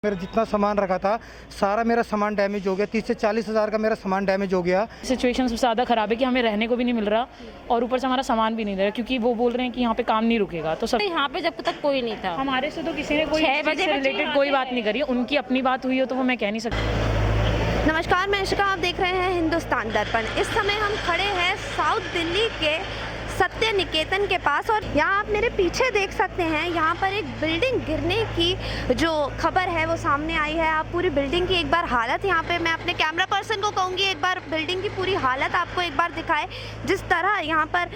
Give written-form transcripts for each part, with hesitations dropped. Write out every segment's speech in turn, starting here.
मेरा जितना सामान रखा था सारा मेरा सामान डैमेज हो गया। 30 से 40 हज़ार का मेरा सामान डैमेज हो गया। सिचुएशन सबसे ज़्यादा ख़राब है कि हमें रहने को भी नहीं मिल रहा और ऊपर से हमारा सामान भी नहीं दे रहा क्योंकि वो बोल रहे हैं कि यहाँ पे काम नहीं रुकेगा। तो सब यहाँ पे जब तक कोई नहीं था हमारे से तो किसी ने कोई 6 बजे से रिलेटेड कोई बात नहीं करी। उनकी अपनी बात हुई हो तो वो मैं कह नहीं सकती। नमस्कार, मैं इशिका, आप देख रहे हैं हिंदुस्तान दर्पण। इस समय हम खड़े हैं साउथ दिल्ली के सत्य निकेतन के पास और यहाँ आप मेरे पीछे देख सकते हैं, यहाँ पर एक बिल्डिंग गिरने की जो खबर है वो सामने आई है। आप पूरी बिल्डिंग की एक बार हालत, यहाँ पे मैं अपने कैमरा पर्सन को कहूँगी एक बार बिल्डिंग की पूरी हालत आपको एक बार दिखाए। जिस तरह यहाँ पर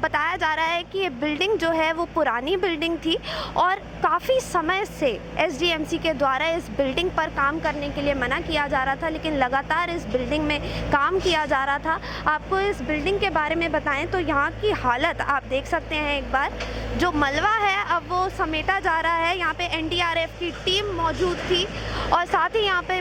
बताया जा रहा है कि ये बिल्डिंग जो है वो पुरानी बिल्डिंग थी और काफ़ी समय से SDMC के द्वारा इस बिल्डिंग पर काम करने के लिए मना किया जा रहा था, लेकिन लगातार इस बिल्डिंग में काम किया जा रहा था। आपको इस बिल्डिंग के बारे में बताएं तो यहाँ की हालत आप देख सकते हैं एक बार। जो मलबा है अब वो समेटा जा रहा है। यहाँ पे NDRF की टीम मौजूद थी और साथ ही यहाँ पे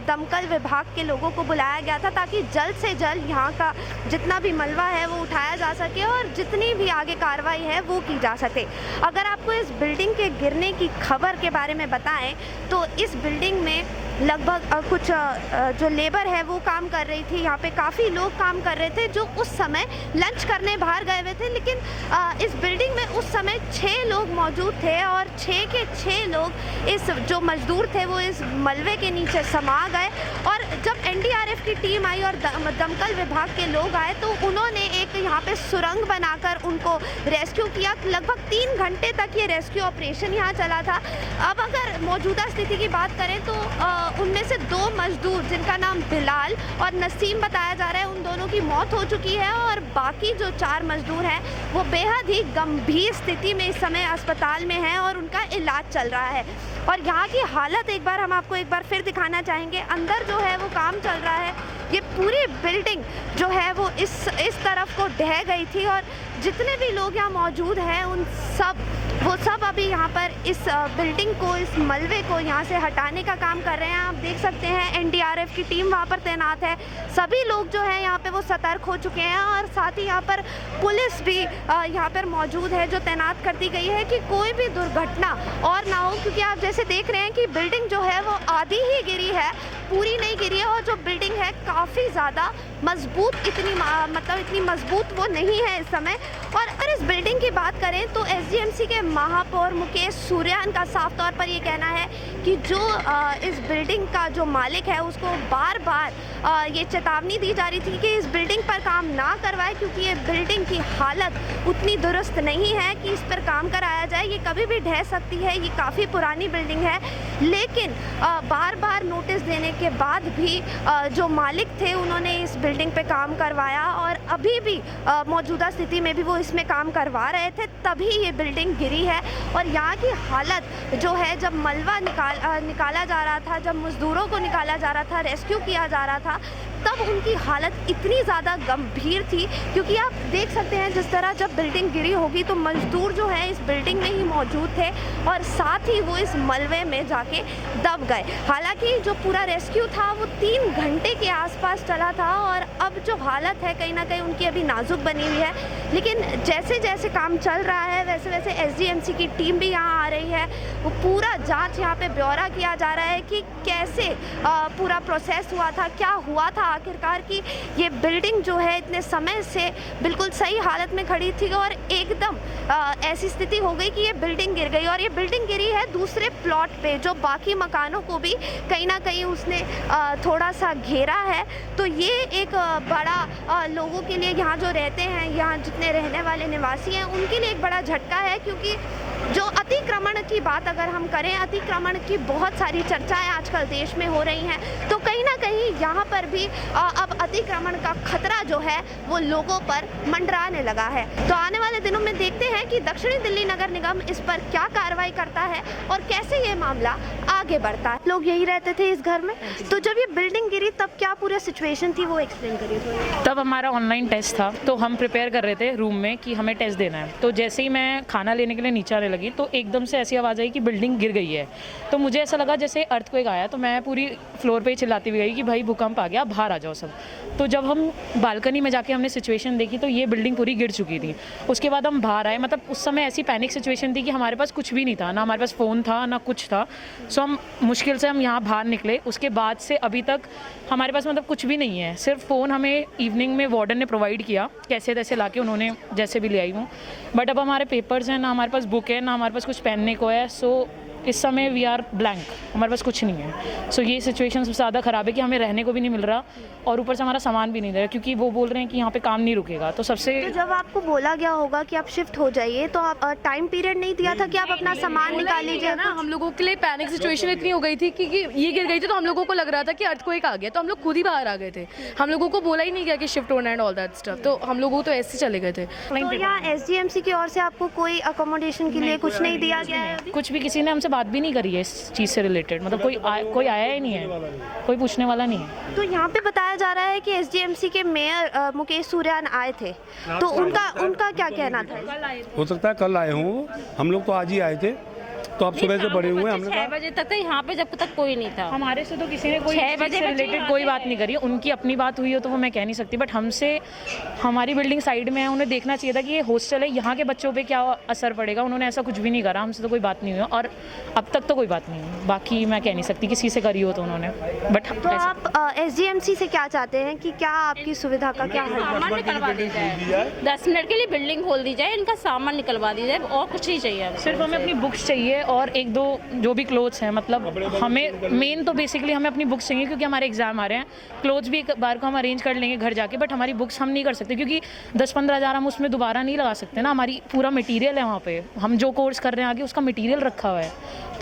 दमकल विभाग के लोगों को बुलाया गया था ताकि जल्द से जल्द यहाँ का जितना भी मलबा है वो उठाया जा सके और जितनी भी आगे कार्रवाई है वो की जा सके। अगर आपको इस बिल्डिंग के गिरने की खबर के बारे में बताएं तो इस बिल्डिंग में लगभग कुछ जो लेबर है वो काम कर रही थी। यहाँ पे काफ़ी लोग काम कर रहे थे जो उस समय लंच करने बाहर गए हुए थे, लेकिन इस बिल्डिंग में उस समय 6 लोग मौजूद थे और 6 के 6 लोग इस जो मजदूर थे वो इस मलबे के नीचे समा गए। और जब NDRF की टीम आई और दमकल विभाग के लोग आए तो उन्होंने एक यहाँ पे सुरंग बनाकर उनको रेस्क्यू किया। लगभग 3 घंटे तक ये रेस्क्यू ऑपरेशन यहाँ चला था। अब अगर मौजूदा स्थिति की बात करें तो उनमें से 2 मजदूर जिनका नाम बिलाल और नसीम बताया जा रहा है, उन दोनों की मौत हो चुकी है और बाकी जो 4 मजदूर हैं वो बेहद ही गंभीर स्थिति में इस समय अस्पताल में हैं और उनका इलाज चल रहा है। और यहाँ की हालत एक बार हम आपको एक बार फिर दिखाना चाहेंगे। अंदर जो है वो काम चल रहा है। ये पूरी बिल्डिंग जो है वो इस तरफ को ढह गई थी और जितने भी लोग यहाँ मौजूद हैं वो सब अभी यहाँ पर इस बिल्डिंग को, इस मलबे को यहाँ से हटाने का काम कर रहे हैं। आप देख सकते हैं NDRF की टीम वहाँ पर तैनात है। सभी लोग जो है यहाँ पे वो सतर्क हो चुके हैं और साथ ही यहाँ पर पुलिस भी यहाँ पर मौजूद है जो तैनात कर दी गई है कि कोई भी दुर्घटना और ना हो, क्योंकि आप जैसे देख रहे हैं कि बिल्डिंग जो है वो आधी ही गिरी है, पूरी नहीं गिरी है। और जो बिल्डिंग है काफ़ी ज़्यादा मजबूत, इतनी मजबूत वो नहीं है इस समय। और अगर इस बिल्डिंग की बात करें तो SDMC के महापौर मुकेश सूर्यान का साफ तौर पर ये कहना है कि जो इस बिल्डिंग का जो मालिक है उसको बार बार ये चेतावनी दी जा रही थी कि इस बिल्डिंग पर काम ना करवाए क्योंकि ये बिल्डिंग की हालत उतनी दुरुस्त नहीं है कि इस पर काम कराया जाए। ये कभी भी ढह सकती है, ये काफ़ी पुरानी बिल्डिंग है। लेकिन बार बार नोटिस देने के बाद भी जो मालिक थे उन्होंने इस बिल्डिंग पे काम करवाया और अभी भी मौजूदा स्थिति में भी वो इसमें काम करवा रहे थे, तभी ये बिल्डिंग गिरी है। और यहाँ की हालत जो है, जब मलबा निकाला जा रहा था, जब मजदूरों को निकाला जा रहा था, रेस्क्यू किया जा रहा था, तब उनकी हालत इतनी ज़्यादा गंभीर थी क्योंकि आप देख सकते हैं जिस तरह जब बिल्डिंग गिरी होगी तो मजदूर जो है इस बिल्डिंग में ही मौजूद थे और साथ ही वो इस मलबे में जाके दब गए। हालांकि जो पूरा रेस्क्यू था वो 3 घंटे के आसपास चला था और अब जो हालत है कहीं ना कहीं उनकी अभी नाजुक बनी हुई है। लेकिन जैसे जैसे काम चल रहा है वैसे वैसे SDMC की टीम भी यहाँ आ रही है। वो पूरा जाँच यहाँ पे ब्यौरा किया जा रहा है कि कैसे पूरा प्रोसेस हुआ था, क्या हुआ था आखिरकार कि ये बिल्डिंग जो है इतने समय से बिल्कुल सही हालत में खड़ी थी और एकदम ऐसी स्थिति हो गई कि ये बिल्डिंग गिर गई। और ये बिल्डिंग गिरी है दूसरे प्लॉट पे जो बाकी मकानों को भी कहीं ना कहीं उसने थोड़ा सा घेरा है। तो ये एक बड़ा लोगों के लिए, यहाँ जो रहते हैं, यहाँ जितने रहने वाले निवासी हैं, उनके लिए एक बड़ा झटका है क्योंकि जो अतिक्रमण की बात अगर हम करें, अतिक्रमण की बहुत सारी चर्चाएं आजकल देश में हो रही हैं, तो कहीं ना कहीं यहाँ पर भी अब अतिक्रमण का खतरा जो है वो लोगों पर मंडराने लगा है। तो आने वाले दिनों में देखते हैं कि दक्षिणी दिल्ली नगर निगम इस पर क्या कार्रवाई करता है और कैसे ये मामला आगे बढ़ता है। लोग यही रहते थे इस घर में, तो जब ये बिल्डिंग गिरी तब क्या पूरी सिचुएशन थी वो एक्सप्लेन करिए। तब हमारा ऑनलाइन टेस्ट था तो हम प्रिपेयर कर रहे थे रूम में कि हमें टेस्ट देना है। तो जैसे ही मैं खाना लेने के लिए नीचे आने लगी तो एकदम से ऐसी आवाज़ आई कि बिल्डिंग गिर गई है। तो मुझे ऐसा लगा जैसे अर्थक्वेक आया, तो मैं पूरी फ्लोर पे ही चिल्लाती हुई गई कि भाई भूकंप आ गया, बाहर आ जाओ सब। तो जब हम बालकनी में जाके हमने सिचुएशन देखी तो ये बिल्डिंग पूरी गिर चुकी थी। उसके बाद हम बाहर आए, मतलब उस समय ऐसी पैनिक सिचुएशन थी कि हमारे पास कुछ भी नहीं था, ना हमारे पास फ़ोन था ना कुछ था। सो हम मुश्किल से हम यहाँ बाहर निकले। उसके बाद से अभी तक हमारे पास मतलब कुछ भी नहीं है, सिर्फ फ़ोन हमें इवनिंग में वार्डन ने प्रोवाइड किया, कैसे तैसे लाके उन्होंने जैसे भी ले आई हूँ। बट अब हमारे पेपर्स हैं, ना हमारे पास बुक है, ना हमारे पास कुछ पहनने को है। सो इस समय वी आर ब्लैंक, हमारे पास कुछ नहीं है। सो ये सिचुएशन सबसे ज़्यादा ख़राब है कि हमें रहने को भी नहीं मिल रहा और ऊपर से हमारा सामान भी नहीं दे रहा, क्योंकि वो बोल रहे हैं कि यहाँ पे काम नहीं रुकेगा। तो सबसे तो जब आपको बोला गया होगा कि आप शिफ्ट हो जाइए, तो आप टाइम पीरियड नहीं दिया था कि आप अपना सामान निकाल लीजिए ना। हम लोगों के लिए पैनिक सिचुएशन इतनी हो गई थी कि ये गिर गई थी, तो हम लोगों को लग रहा था कि अर्थक्वेक आ गया, तो हम लोग खुद ही बाहर आ गए थे। हम लोगों को बोला ही नहीं गया कि शिफ्ट होना एंड ऑल दैट स्टफ, तो हम लोगों तो ऐसे चले गए थे। तो यहाँ SDMC की ओर से आपको कोई अकोमोडेशन के लिए कुछ नहीं दिया गया है? कुछ भी किसी ने हमसे बात भी नहीं करी है इस चीज़ से रिलेटेड, मतलब कोई आया ही नहीं है, कोई पूछने वाला नहीं है। तो यहाँ पे बताया जा रहा है कि SDMC के मेयर मुकेश सूर्यान आए थे, तो उनका क्या कहना था? हो सकता है कल आए हों, हम लोग तो आज ही आए थे, तो आप सुबह से बड़े हुए हैं। हमने 6 बजे तक तो यहाँ पे जब तक कोई नहीं था। हमारे से तो किसी ने कोई 6 बजे से रिलेटेड कोई बात नहीं करी। उनकी अपनी बात हुई हो तो वो मैं कह नहीं सकती, बट हमसे, हमारी बिल्डिंग साइड में है, उन्हें देखना चाहिए था कि ये हॉस्टल है, यहाँ के बच्चों पे क्या असर पड़ेगा। उन्होंने ऐसा कुछ भी नहीं करा, हमसे तो कोई बात नहीं हुई और अब तक तो कोई बात नहीं हुई। बाकी मैं कह नहीं सकती किसी से करी हो तो उन्होंने, बट तो आप SDMC से क्या चाहते हैं कि क्या आपकी सुविधा का क्या हल? सामान निकलवा दी जाए, 10 मिनट के लिए बिल्डिंग खोल दी जाए, इनका सामान निकलवा दी जाए, और कुछ नहीं चाहिए हमें। सिर्फ हमें अपनी बुक्स चाहिए और एक दो जो भी क्लोथ्स हैं, मतलब हमें मेन तो बेसिकली हमें अपनी बुक्स चाहिए, क्योंकि हमारे एग्जाम आ रहे हैं। क्लोथ्स भी एक बार को हम अरेंज कर लेंगे घर जाके, बट हमारी बुक्स हम नहीं कर सकते, क्योंकि 10-15 हज़ार हम उसमें दोबारा नहीं लगा सकते ना। हमारी पूरा मटेरियल है वहाँ पे, हम जो कोर्स कर रहे हैं आगे उसका मटेरियल रखा हुआ है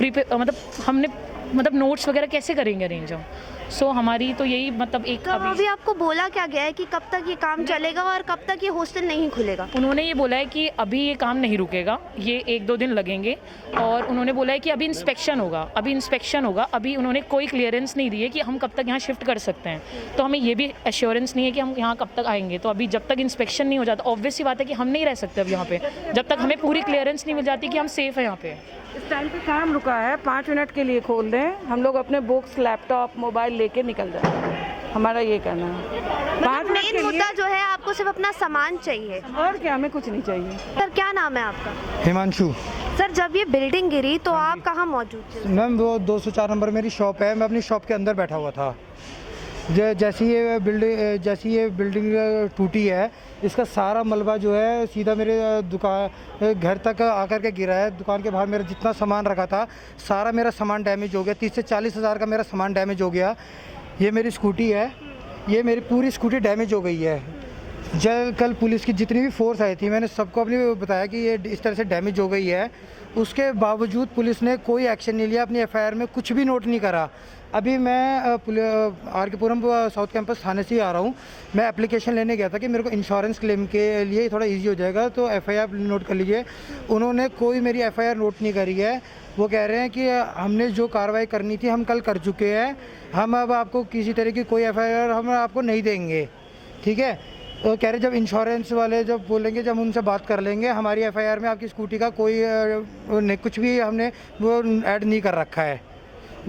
मतलब हमने नोट्स वगैरह कैसे करेंगे अरेंज हम। सो हमारी तो यही मतलब एक तो अभी आपको बोला क्या गया है कि कब तक ये काम चलेगा और कब तक ये हॉस्टल नहीं खुलेगा? उन्होंने ये बोला है कि अभी ये काम नहीं रुकेगा, ये 1-2 दिन लगेंगे, और उन्होंने बोला है कि अभी इंस्पेक्शन होगा। अभी उन्होंने कोई क्लियरेंस नहीं दी है कि हम कब तक यहाँ शिफ्ट कर सकते हैं, तो हमें ये भी एश्योरेंस नहीं है कि हम यहाँ कब तक आएंगे। तो अभी जब तक इंस्पेक्शन नहीं हो जाता, ऑब्वियस सी बात है कि हम नहीं रह सकते अब यहाँ पे, जब तक हमें पूरी क्लियरेंस नहीं मिल जाती कि हम सेफ़ हैं यहाँ पे। इस टाइम पे काम रुका है, 5 मिनट के लिए खोल दें, हम लोग अपने बुक्स, लैपटॉप, मोबाइल लेके निकल जाए, हमारा ये कहना है। 5 मिनट मेन मुद्दा जो है, आपको सिर्फ अपना सामान चाहिए और क्या, हमें कुछ नहीं चाहिए। सर, क्या नाम है आपका? हिमांशु। सर, जब ये बिल्डिंग गिरी तो आप कहाँ मौजूद थे? मैम वो 204 नंबर मेरी शॉप है, मैं अपनी शॉप के अंदर बैठा हुआ था। जैसी ये बिल्डिंग टूटी है, इसका सारा मलबा जो है सीधा मेरे दुकान घर तक आकर के गिरा है। दुकान के बाहर मेरा जितना सामान रखा था सारा मेरा सामान डैमेज हो गया। 30 से 40 हज़ार का मेरा सामान डैमेज हो गया। ये मेरी स्कूटी है, ये मेरी पूरी स्कूटी डैमेज हो गई है। जब कल पुलिस की जितनी भी फोर्स आई थी, मैंने सबको अपनी बताया कि ये इस तरह से डैमेज हो गई है, उसके बावजूद पुलिस ने कोई एक्शन नहीं लिया, अपनी FIR में कुछ भी नोट नहीं करा। अभी मैं RK पुरम साउथ कैंपस थाने से ही आ रहा हूँ। मैं एप्लीकेशन लेने गया था कि मेरे को इंश्योरेंस क्लेम के लिए थोड़ा इजी हो जाएगा, तो FIR नोट कर लीजिए। उन्होंने कोई मेरी FIR नोट नहीं करी है। वो कह रहे हैं कि हमने जो कार्रवाई करनी थी हम कल कर चुके हैं, हम अब आपको किसी तरह की कोई FIR हम आपको नहीं देंगे, ठीक है। तो कह रहे जब इंश्योरेंस वाले जब बोलेंगे, जब उनसे बात कर लेंगे, हमारी FIR में आपकी स्कूटी का कोई कुछ भी हमने वो ऐड नहीं कर रखा है,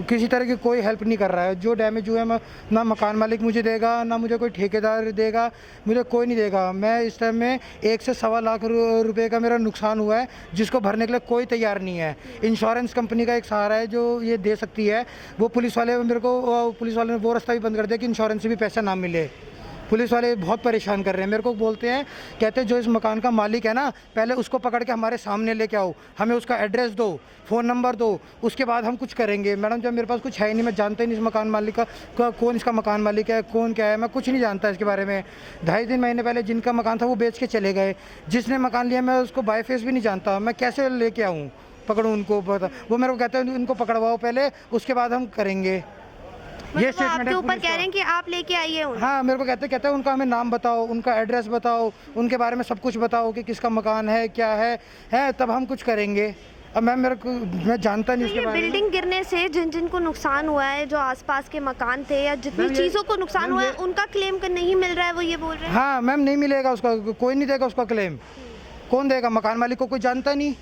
किसी तरह की कोई हेल्प नहीं कर रहा है। जो डैमेज हुआ है ना मकान मालिक मुझे देगा, ना मुझे कोई ठेकेदार देगा, मुझे कोई नहीं देगा। मैं इस टाइम में 1 से सवा लाख रुपए का मेरा नुकसान हुआ है, जिसको भरने के लिए कोई तैयार नहीं है। इंश्योरेंस कंपनी का एक सहारा है जो ये दे सकती है। वो पुलिस वाले ने वो रास्ता भी बंद कर दिया कि इंश्योरेंस से भी पैसा ना मिले। पुलिस वाले बहुत परेशान कर रहे हैं मेरे को। बोलते हैं, कहते हैं जो इस मकान का मालिक है ना, पहले उसको पकड़ के हमारे सामने लेके आओ, हमें उसका एड्रेस दो, फ़ोन नंबर दो, उसके बाद हम कुछ करेंगे। मैडम, जब मेरे पास कुछ है ही नहीं, मैं जानता ही नहीं इस मकान मालिक का कौन इसका मकान मालिक है, कौन क्या है, मैं कुछ नहीं जानता इसके बारे में। 2.5-3 महीने पहले जिनका मकान था वो बेच के चले गए। जिसने मकान लिया मैं उसको बाय फेस भी नहीं जानता, मैं कैसे लेके आऊँ, पकड़ूँ उनको? वो मेरे को कहते हैं उनको पकड़वाओ पहले, उसके बाद हम करेंगे। ये मतलब आपके ऊपर कह रहे हैं कि आप लेके आइए उन्हें? हाँ, मेरे को कहते हैं उनका हमें नाम बताओ, उनका एड्रेस बताओ, उनके बारे में सब कुछ बताओ कि किसका मकान है, क्या है तब हम कुछ करेंगे। अब मैं जानता नहीं तो उसके ये बारे में। बिल्डिंग गिरने से जिनको नुकसान हुआ है, जो आसपास के मकान थे या जितनी चीज़ों को नुकसान हुआ है, उनका क्लेम नहीं मिल रहा है, वो ये बोल रहे हैं? हाँ मैम, नहीं मिलेगा उसका, कोई नहीं देगा उसका क्लेम। कौन देगा? मकान मालिक को कोई जानता नहीं,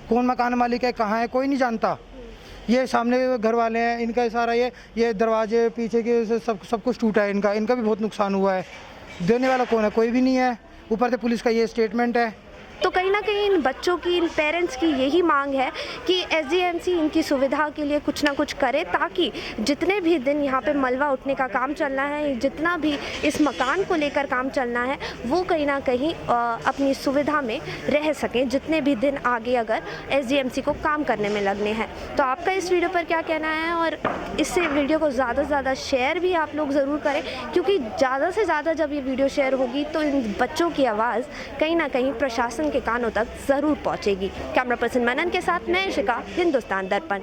कौन मकान मालिक है, कहाँ है, कोई नहीं जानता। ये सामने घर वाले हैं, इनका सारा ये दरवाजे पीछे के सब कुछ टूटा है, इनका भी बहुत नुकसान हुआ है। देने वाला कौन है? कोई भी नहीं है। ऊपर से पुलिस का ये स्टेटमेंट है। तो कहीं ना कहीं इन बच्चों की, इन पेरेंट्स की यही मांग है कि एसडीएमसी इनकी सुविधा के लिए कुछ ना कुछ करे, ताकि जितने भी दिन यहाँ पे मलबा उठने का काम चलना है, जितना भी इस मकान को लेकर काम चलना है, वो कहीं ना कहीं अपनी सुविधा में रह सकें, जितने भी दिन आगे अगर एसडीएमसी को काम करने में लगने हैं। तो आपका इस वीडियो पर क्या कहना है? और इससे वीडियो को ज़्यादा से ज़्यादा शेयर भी आप लोग ज़रूर करें, क्योंकि ज़्यादा से ज़्यादा जब ये वीडियो शेयर होगी तो इन बच्चों की आवाज़ कहीं ना कहीं प्रशासन के कानों तक ज़रूर पहुंचेगी। कैमरा पर्सन मनन के साथ मैं इशिका, हिंदुस्तान दर्पण।